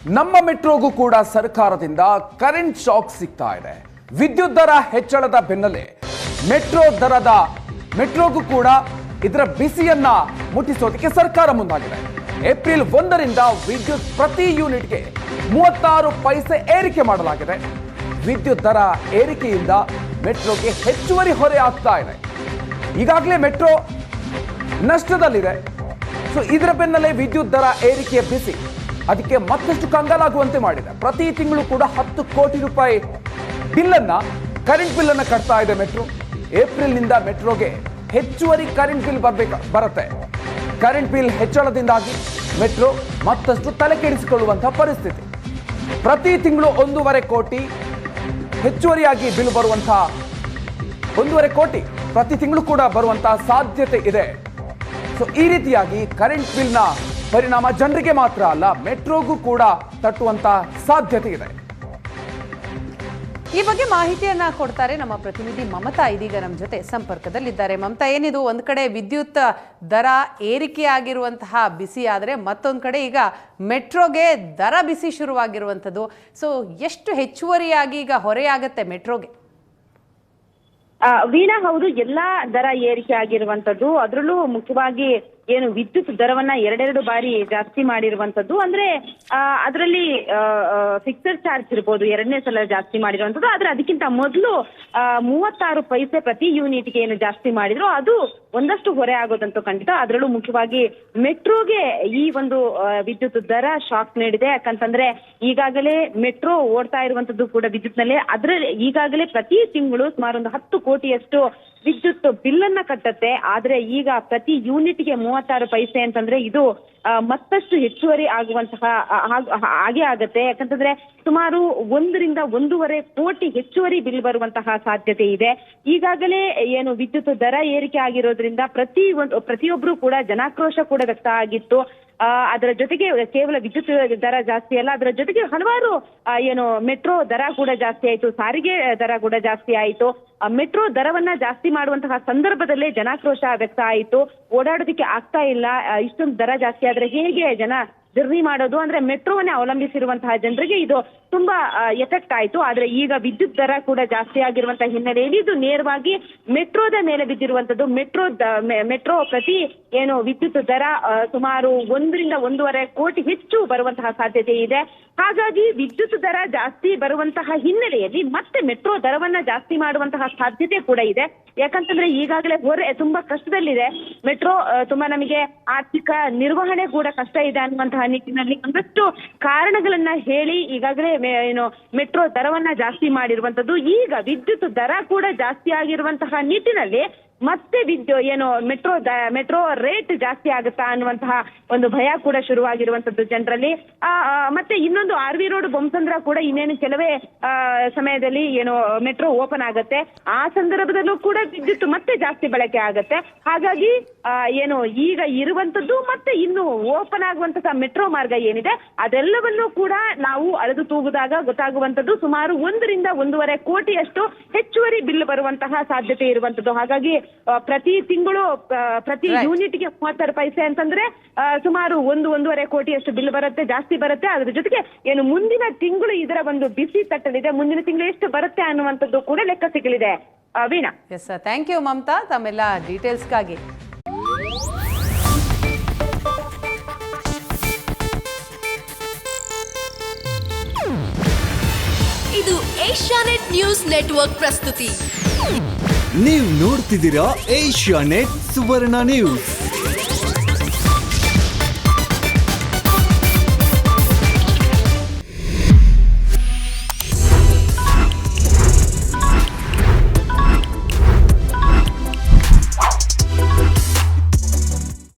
ನಮ್ಮ ಮೆಟ್ರೋಗೂ ಕೂಡ ಸರ್ಕಾರದಿಂದ ಕರೆಂಟ್ ಶಾಕ್ ಸಿಗ್ತಾ ಇದೆ. ವಿದ್ಯುತ್ ದರ ಹೆಚ್ಚಳದ ಬೆನ್ನಲ್ಲೇ ಮೆಟ್ರೋಗೂ ಕೂಡ ಇದರ ಬಿಸಿಯನ್ನ ಮುಟ್ಟಿಸೋದಕ್ಕೆ ಸರ್ಕಾರ ಮುಂದಾಗಿದೆ. ಏಪ್ರಿಲ್ 1ರಿಂದ ವಿದ್ಯುತ್ ಪ್ರತಿ ಯೂನಿಟ್ಗೆ 36 ಪೈಸೆ ಏರಿಕೆ ಮಾಡಲಾಗಿದೆ. ವಿದ್ಯುತ್ ದರ ಏರಿಕೆಯಿಂದ ಮೆಟ್ರೋಗೆ ಹೆಚ್ಚುವರಿ ಹೊರೆ ಆಗ್ತಾ ಇದೆ. ಈಗಾಗಲೇ ಮೆಟ್ರೋ ನಷ್ಟದಲ್ಲಿದೆ. ಸೊ ಇದರ ಬೆನ್ನಲ್ಲೇ ವಿದ್ಯುತ್ ದರ ಏರಿಕೆಯ ಬಿಸಿ ಅದಕ್ಕೆ ಮತ್ತಷ್ಟು ಕಂಗಾಲಾಗುವಂತೆ ಮಾಡಿದೆ. ಪ್ರತಿ ತಿಂಗಳು ಕೂಡ 10 ಕೋಟಿ ರೂಪಾಯಿ ಕರೆಂಟ್ ಬಿಲ್ ಅನ್ನು ಕಟ್ತಾ ಇದೆ ಮೆಟ್ರೋ. ಏಪ್ರಿಲ್ನಿಂದ ಮೆಟ್ರೋಗೆ ಹೆಚ್ಚುವರಿ ಕರೆಂಟ್ ಬಿಲ್ ಬರುತ್ತೆ. ಕರೆಂಟ್ ಬಿಲ್ ಹೆಚ್ಚಳದಿಂದಾಗಿ ಮೆಟ್ರೋ ಮತ್ತಷ್ಟು ತಲೆ ಕೆಡಿಸಿಕೊಳ್ಳುವಂತಹ ಪರಿಸ್ಥಿತಿ. ಪ್ರತಿ ತಿಂಗಳು 1.5 ಕೋಟಿ ಹೆಚ್ಚುವರಿಯಾಗಿ ಬಿಲ್ ಬರುವಂತಹ 1.5 ಕೋಟಿ ಪ್ರತಿ ತಿಂಗಳು ಕೂಡ ಬರುವಂತಹ ಸಾಧ್ಯತೆ ಇದೆ. ಸೊ ಈ ರೀತಿಯಾಗಿ ಕರೆಂಟ್ ಬಿಲ್ನ ಪರಿಣಾಮ ಜನರಿಗೆ ಮಾತ್ರ ಅಲ್ಲ, ಮೆಟ್ರೋಗೂ ಕೂಡ ತಟ್ಟುವಂತ ಸಾಧ್ಯತೆ ಇದೆ. ಈ ಬಗ್ಗೆ ಮಾಹಿತಿಯನ್ನ ಕೊಡ್ತಾರೆ ನಮ್ಮ ಪ್ರತಿನಿಧಿ ಮಮತಾ. ಇದೀಗ ನಮ್ಮ ಜೊತೆ ಸಂಪರ್ಕದಲ್ಲಿದ್ದಾರೆ. ಮಮತಾ, ಏನಿದು ಒಂದ್ ಕಡೆ ವಿದ್ಯುತ್ ದರ ಏರಿಕೆಯಾಗಿರುವಂತಹ ಬಿಸಿ ಆದರೆ ಮತ್ತೊಂದು ಕಡೆ ಈಗ ಮೆಟ್ರೋಗೆ ದರ ಬಿಸಿ ಶುರುವಾಗಿರುವಂಥದ್ದು. ಸೊ ಎಷ್ಟು ಹೆಚ್ಚುವರಿಯಾಗಿ ಈಗ ಹೊರೆಯಾಗತ್ತೆ ಮೆಟ್ರೋಗೆ? ವೀಣಾ, ಹೌದು, ಎಲ್ಲಾ ದರ ಏರಿಕೆ ಆಗಿರುವಂತದ್ದು. ಅದರಲ್ಲೂ ಮುಖ್ಯವಾಗಿ ಏನು ವಿದ್ಯುತ್ ದರವನ್ನ ಎರಡೆರಡು ಬಾರಿ ಜಾಸ್ತಿ ಮಾಡಿರುವಂತದ್ದು. ಅಂದ್ರೆ ಅದರಲ್ಲಿ ಫಿಕ್ಸೆಡ್ ಚಾರ್ಜ್ ಇರ್ಬೋದು, ಎರಡನೇ ಸಲ ಜಾಸ್ತಿ ಮಾಡಿರುವಂತದ್ದು. ಆದ್ರೆ ಅದಕ್ಕಿಂತ ಮೊದಲು 36 ಪೈಸೆ ಪ್ರತಿ ಯೂನಿಟ್ಗೆ ಏನು ಜಾಸ್ತಿ ಮಾಡಿದ್ರು ಅದು ಒಂದಷ್ಟು ಹೊರೆ ಆಗೋದಂತೂ ಖಂಡಿತ. ಅದರಲ್ಲೂ ಮುಖ್ಯವಾಗಿ ಮೆಟ್ರೋಗೆ ಈ ಒಂದು ವಿದ್ಯುತ್ ದರ ಶಾಕ್ ನೀಡಿದೆ. ಯಾಕಂತಂದ್ರೆ ಈಗಾಗಲೇ ಮೆಟ್ರೋ ಓಡ್ತಾ ಇರುವಂತದ್ದು ಕೂಡ ವಿದ್ಯುತ್ ನಲ್ಲಿ. ಅದ್ರಲ್ಲಿ ಈಗಾಗಲೇ ಪ್ರತಿ ತಿಂಗಳು ಸುಮಾರು ಒಂದು 10 ಕೋಟಿಯಷ್ಟು ವಿದ್ಯುತ್ ಬಿಲ್ ಅನ್ನ ಕಟ್ಟತ್ತೆ. ಆದ್ರೆ ಈಗ ಪ್ರತಿ ಯೂನಿಟ್ಗೆ 36 ಪೈಸೆ ಅಂತಂದ್ರೆ ಇದು ಮತ್ತಷ್ಟು ಹೆಚ್ಚುವರಿ ಆಗುವಂತಹ ಹಾಗೆ ಆಗತ್ತೆ. ಯಾಕಂತಂದ್ರೆ ಸುಮಾರು 1ರಿಂದ 1.5 ಕೋಟಿ ಹೆಚ್ಚುವರಿ ಬಿಲ್ ಬರುವಂತಹ ಸಾಧ್ಯತೆ ಇದೆ. ಈಗಾಗಲೇ ಏನು ವಿದ್ಯುತ್ ದರ ಏರಿಕೆ ಆಗಿರೋದ್ರಿಂದ ಪ್ರತಿಯೊಬ್ರು ಕೂಡ ಜನಾಕ್ರೋಶ ಕೂಡ ವ್ಯಕ್ತ ಆಗಿತ್ತು. ಅದರ ಜೊತೆಗೆ ಕೇವಲ ವಿದ್ಯುತ್ ದರ ಜಾಸ್ತಿ ಅಲ್ಲ, ಅದರ ಜೊತೆಗೆ ಹಲವಾರು ಏನು ಮೆಟ್ರೋ ದರ ಕೂಡ ಜಾಸ್ತಿ ಆಯ್ತು, ಸಾರಿಗೆ ದರ ಕೂಡ ಜಾಸ್ತಿ ಆಯ್ತು. ಮೆಟ್ರೋ ದರವನ್ನ ಜಾಸ್ತಿ ಮಾಡುವಂತಹ ಸಂದರ್ಭದಲ್ಲೇ ಜನಾಕ್ರೋಶ ವ್ಯಕ್ತ ಆಯಿತು. ಓಡಾಡೋದಕ್ಕೆ ಆಗ್ತಾ ಇಲ್ಲ, ಇಷ್ಟೊಂದು ದರ ಜಾಸ್ತಿ ಆದ್ರೆ ಹೇಗೆ ಜನ ಜರ್ನಿ ಮಾಡೋದು? ಅಂದ್ರೆ ಮೆಟ್ರೋವನ್ನೇ ಅವಲಂಬಿಸಿರುವಂತಹ ಜನರಿಗೆ ಇದು ತುಂಬಾ ಎಫೆಕ್ಟ್ ಆಯ್ತು. ಆದ್ರೆ ಈಗ ವಿದ್ಯುತ್ ದರ ಕೂಡ ಜಾಸ್ತಿ ಆಗಿರುವಂತಹ ಹಿನ್ನೆಲೆಯಲ್ಲಿ ಇದು ನೇರವಾಗಿ ಮೆಟ್ರೋದ ಮೇಲೆ ಬಿದ್ದಿರುವಂತದ್ದು. ಮೆಟ್ರೋ ಪ್ರತಿ ಏನು ವಿದ್ಯುತ್ ದರ ಸುಮಾರು 1ರಿಂದ 1.5 ಕೋಟಿ ಹೆಚ್ಚು ಬರುವಂತಹ ಸಾಧ್ಯತೆ ಇದೆ. ಹಾಗಾಗಿ ವಿದ್ಯುತ್ ದರ ಜಾಸ್ತಿ ಬರುವಂತಹ ಹಿನ್ನೆಲೆಯಲ್ಲಿ ಮತ್ತೆ ಮೆಟ್ರೋ ದರವನ್ನ ಜಾಸ್ತಿ ಮಾಡುವಂತಹ ಸಾಧ್ಯತೆ ಕೂಡ ಇದೆ. ಯಾಕಂತಂದ್ರೆ ಈಗಾಗಲೇ ಹೊರೆ ತುಂಬಾ ಕಷ್ಟದಲ್ಲಿದೆ ಮೆಟ್ರೋ. ತುಂಬಾ ನಮಗೆ ಆರ್ಥಿಕ ನಿರ್ವಹಣೆ ಕೂಡ ಕಷ್ಟ ಇದೆ ಅನ್ನುವಂತಹ ನಿಟ್ಟಿನಲ್ಲಿ ಒಂದಷ್ಟು ಕಾರಣಗಳನ್ನ ಹೇಳಿ ಈಗಾಗಲೇ ಏನು ಮೆಟ್ರೋ ದರವನ್ನ ಜಾಸ್ತಿ ಮಾಡಿರುವಂತದ್ದು. ಈಗ ವಿದ್ಯುತ್ ದರ ಕೂಡ ಜಾಸ್ತಿ ಆಗಿರುವಂತಹ ನಿಟ್ಟಿನಲ್ಲಿ ಮತ್ತೆ ಏನು ಮೆಟ್ರೋ ರೇಟ್ ಜಾಸ್ತಿ ಆಗುತ್ತಾ ಅನ್ನುವಂತಹ ಒಂದು ಭಯ ಕೂಡ ಶುರುವಾಗಿರುವಂತದ್ದು ಜನರಲ್ಲಿ. ಮತ್ತೆ ಇನ್ನೊಂದು RV ರೋಡ್ ಬೊಮ್ಮಸಂದ್ರ ಕೂಡ ಇನ್ನೇನು ಕೆಲವೇ ಸಮಯದಲ್ಲಿ ಏನು ಮೆಟ್ರೋ ಓಪನ್ ಆಗತ್ತೆ. ಆ ಸಂದರ್ಭದಲ್ಲೂ ಕೂಡ ವಿದ್ಯುತ್ ಮತ್ತೆ ಜಾಸ್ತಿ ಬಳಕೆ ಆಗತ್ತೆ. ಹಾಗಾಗಿ ಏನು ಈಗ ಇರುವಂತದ್ದು ಮತ್ತೆ ಇನ್ನು ಓಪನ್ ಆಗುವಂತಹ ಮೆಟ್ರೋ ಮಾರ್ಗ ಏನಿದೆ ಅದೆಲ್ಲವನ್ನೂ ಕೂಡ ನಾವು ಅಳೆದು ತೂಗಿದಾಗ ಗೊತ್ತಾಗುವಂತದ್ದು ಸುಮಾರು 1ರಿಂದ 1.5 ಕೋಟಿಯಷ್ಟು ಹೆಚ್ಚುವರಿ ಬಿಲ್ ಬರುವಂತಹ ಸಾಧ್ಯತೆ ಇರುವಂತದ್ದು. ಹಾಗಾಗಿ ಪ್ರತಿ ತಿಂಗಳು ಪ್ರತಿ ಯೂನಿಟ್ಗೆ 36 ಪೈಸೆ ಅಂತಂದ್ರೆ ಸುಮಾರು 1.5 ಕೋಟಿಯಷ್ಟು ಬಿಲ್ ಬರುತ್ತೆ, ಜಾಸ್ತಿ ಬರುತ್ತೆ. ಅದ್ರ ಜೊತೆಗೆ ಏನು ಮುಂದಿನ ತಿಂಗಳು ಇದರ ಒಂದು ಬಿಸಿ ತಟ್ಟಲಿದೆ. ಮುಂದಿನ ತಿಂಗಳು ಎಷ್ಟು ಬರುತ್ತೆ ಅನ್ನುವಂಥದ್ದು ಕೂಡ ಲೆಕ್ಕ ಸಿಗಲಿದೆ. Veena. Yes sir, thank you Mamata ತಮ್ಮೆಲ್ಲ ಡೀಟೇಲ್ಸ್ಗಾಗಿ. ಇದು ಏಷ್ಯಾನೆಟ್ ನ್ಯೂಸ್ ನೆಟ್ವರ್ಕ್ ಪ್ರಸ್ತುತಿ. ನೀವು ನೋಡ್ತಿದ್ದೀರಾ ಏಷ್ಯಾನೆಟ್ ಸುವರ್ಣ ನ್ಯೂಸ್.